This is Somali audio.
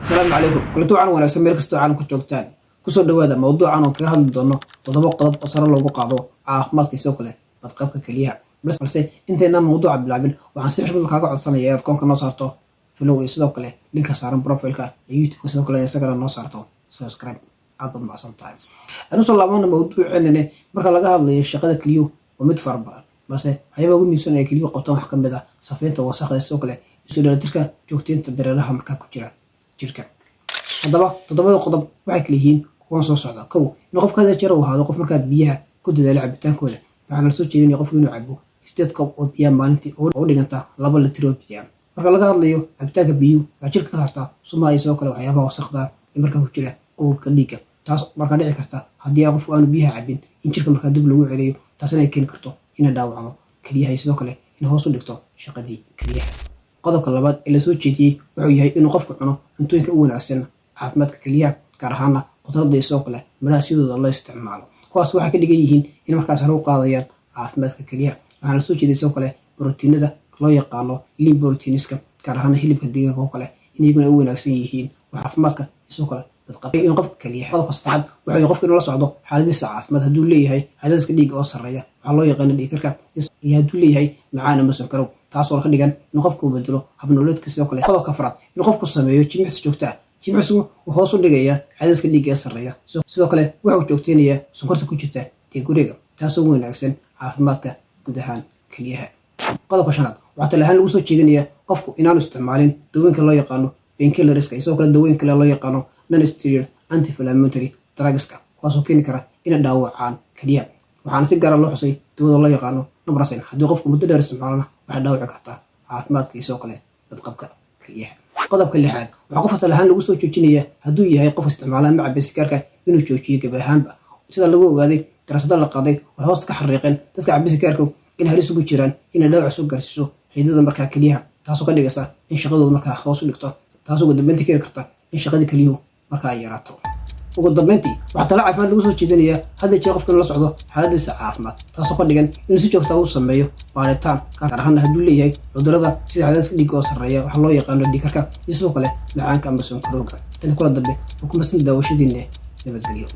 السلام عليكم كل توعان ولا سمير كستو عالم كتوقتان كسر دوادا موضوع عنو كهذا الدنو تطبق قلب أسر الله وقعدو عاقمات كيسوكله بتقابك كليها بس أنت إنما موضوع بلعبين وعن سير شغل الخاقع الصنية يا كون كنا صارتو فلو يسوكله لينك صارن بروفيلك يوتيوب كسوكله يسكر الناس صارتو سبسكرايب عظم مع سنتايم أنا صلى الله عليه موضوع إنني مركز لقاها اللي الشقة كليو ومدفر بقى بس هيبقى يقول ميسون كليو قبطان حكم بدا صفين توساق يسوكله يسول تلك جوكتين تدري لها مركز كجرا jirka hadaba todobada qodob waxay kala yihiin kuwan soo socda kow in qofka hada jiro waxa qof marka biyaha ku dadaalo cabitaankooda waxaa la soo jeedinaya qofku inuu cabo 8 koob oo biyo maalintii oo dhiganta 2 litir oo biyo marka laga hadlayo cabitaanka biyo waxa jirka ka harta Soomaaliya soo kale waxyaabaha wasaqda in marka ku jira qowlka dhiigga taas marka dhici karta haddii qofku aanu biyaha cabin in jirka marka dib lagu celiyo taasina ay keeni karto in dhaawacdo kaliyaha sidoo kale in hoos u dhigto shaqadii kaliyaha qodobka labaad ee la soo jeediyay wuxuu yahay inuu qofku cuno cuntooyinka u wanaagsan caafimaadka kaliyaha gaar ahaan qudrada isoo kale miraha sidoo loo isticmaalo kuwaas waxay ka dhigan yihiin in markaas lagu qaadayaan caafimaadka kaliyaha waxaa la soo jeediyay isoo kale borotiinada loo yaqaano lean proteiniska gaar ahaan hilibka digaaga oo kale inay u wanaagsan yihiin caafimaadka isoo kale dadqabay in qofka kaliyaha qodobka saddexaad wuxuu qofku la socdo xaaladiisa caafimaad hadduu leeyahay cadaadiska dhiigga oo sareeya waxaa loo yaqaan dhiigkarka iyo hadduu leeyahay macaan ama sonkorow taas oo ka dhigan in qofku bedelo hab nololeedkiisa sidoo kale qodobka afraad in qofku sameeyo jimicsi joogto ah jimicsigu wuxuu hoos u dhigayaa cadaadiska dhiigga ee sareeya sidoo kale wuxuu joogteynayaa sonkorta ku jirta dhiig-wareega taasoo wanaagsan caafimaadka guud ahaan kaliyaha qodobka shanaad waxaa talo ahaan lagu soo jeedinayaa qofku inaanu isticmaalin dawooyinka loo yaqaano painkillerska sidoo kale dawooyin kale loo yaqaano non-steroid anti-inflammatory drugska kuwaasoo keeni kara inay dhaawacaan kaliyaha waxaana si gaara loo xusay dawada loo yaqaano nabrasin haddii qofku muddo dheer isticmaalana waxay dhaawici kartaa caafimaadka isoo kale badqabka kaliyaha qodobka lixaad waxaa qofka talo ahaan lagu soo joojinayaa hadduu yahay qof isticmaala ama cabay sigaarka inuu joojiyo gabi ahaanba sida lagu ogaaday daraasado la qaaday waxay hoosta ka xariiqeen dadka cabay sigaarka in halis ugu jiraan inay dhaawac soo gaarsiiso xididdada markaa kaliyaha taasoo ka dhigaysa in shaqadooda markaa hoos u dhigto taasoo ugu dambeyntii keeni karta in shaqadii kaliyuhu markaa ay yaraato ugu dambeyntii waxaa talo caafimaad lagu soo jeedinayaa hadda jeer qofka la socdo xaaladiisa caafimaad taasoo ka dhigan inuu si joogta u sameeyo baaritaan gaar ahaan hadduu leeyahay cudurrada sida cadaadiska dhiigga oo sarreeya waxaa loo yaqaano dhiigkarka iyo sidoo kale macaanka ama sonkorowga tani kula dambe hukumadsan daawashadiinne nabadgelyo.